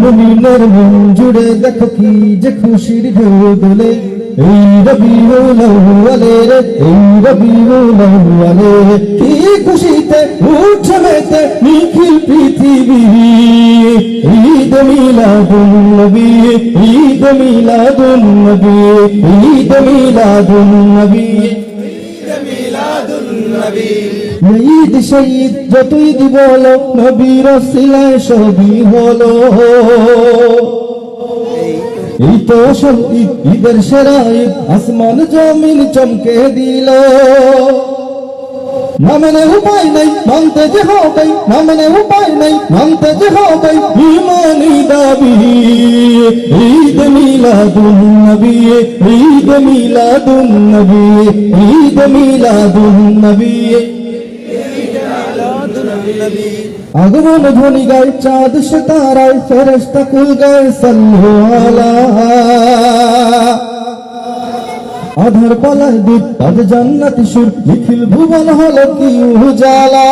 মুমিনের মন জুড়ে দেখো কি যে খুশির ঢেউ দোলে, এই রবিউল আউয়ালে রে, এই রবিউল আউয়ালে কি খুশিতে উঠছে মেতে নিখিল পৃথিবী। ঈদ মিলাদুন নবী, ঈদ মিলাদুন নবী, ঈদ মিলাদুন নবী, ঈদ মিলাদুন নবী। ঈদ শহীদ যতই দি বলো, নবীর ওসিলায় সবই হলো। এই তো আসল ঈদ, ঈদের সেরা ঈদ, আসমান জমিন চমকে দিল। না মানে উপায় নাই, মানতে যে হবে, না মানে উপায় নাই, মানতে যে হবে ঈমানি দাবি। ঈদ মিলাদুন নবী, ঈদ মিলাদুন নবী, ঈদ মিলাদুন নবী। আগমন ধ্বনি গায় চাঁদ সিতারায়, ফেরেশতা কুল গায় সাল্লু আলা। আধার পালায় দুধ আজ জান্নাতি সুর, নিখিল ভুবন হলো কি উজালা।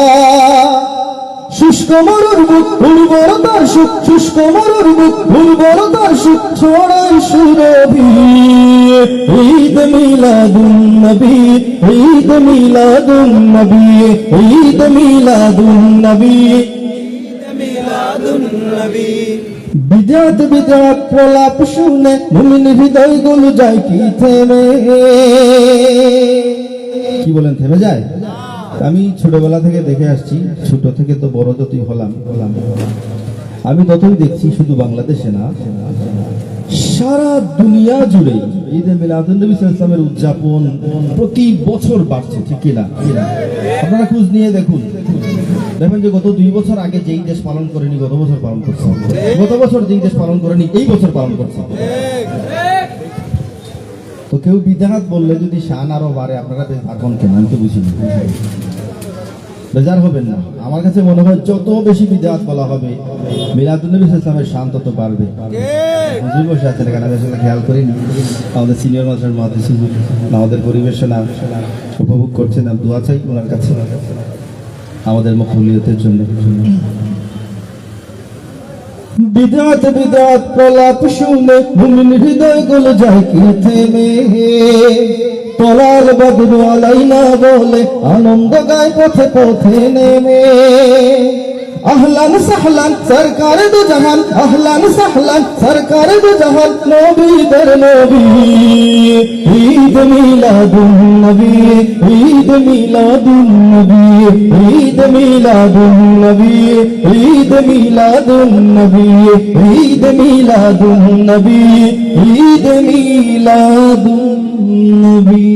শুষ্ক মরুর বুক উর্বরতার সুখ, শুষ্ক মরুর বুক উর্বরতার সুখ ছড়ায় সুরভি। ঈদ মিলাদুন নবী, ঈদ মিলাদুন নবী, ঈদ মিলাদুন নবী, ঈদ মিলাদুন নবী। বিদাত বিদাত প্রলাপ শুনে মুমিন হৃদয় গুলো যায় কি থেমে। কি বলেন, থেমে যায়? আমি ছোটবেলা থেকে দেখে আসছি, ছোট থেকে তো বড় যতই হলাম, আমি ততই দেখছি শুধু বাংলাদেশে না, সারা দুনিয়া জুড়ে ঈদে মিলাদুন নবী সাল্লাল্লাহু আলাইহি ওয়াসাল্লামের উদযাপন প্রতি বছর বাড়ছে, ঠিক কি না? আপনারা খোঁজ নিয়ে দেখুন, দেখবেন যে গত 2 বছর আগে যেই দেশ পালন করেনি গত বছর পালন করছে, গত বছর যেই দেশ পালন করেনি এই বছর পালন করছে। তো কেউ বিদআত বললে যদি শান আরো বাড়ে, আপনারা বেশ পারবেন কেন? আমি তো বুঝি না, বেজার হবেন না। আমার কাছে মনে হয় যত বেশি বিদআত বলা হবে মিলাদুন নবী সাল্লাল্লাহু আলাইহি ওয়াসাল্লামের শান তত বাড়বে। হুজুর বসে আছেন এখানে, আমি আসলে খেয়াল করিনি। আমাদের সিনিয়র মাদ্রাসার মুহাদ্দিস হুজুর আমাদের পরিবেশনা উপভোগ করছেন, আমি দোয়া চাই ওনার কাছে আমাদের মকবুলিয়তের জন্য। বিদআত বিদআত প্রলাপ শুনে মুমিন হৃদয় গুলো যায় কি থেমে। তলাল বদরু আলাইনা বলে আনন্দ গায় পথে পথে নেমে। আহলান সাহলান সরকার দু জাহান, আহলান সাহলান সরকার দু জাহান, নবীদের নবী। ঈদ মিলাদুন নবী, ঈদ মিলাদুন নবী, ঈদ মিলাদুন নবী, ঈদ মিলাদুন নবী, ঈদ মিলাদুন নবী, ঈদ মিলাদুন নবী।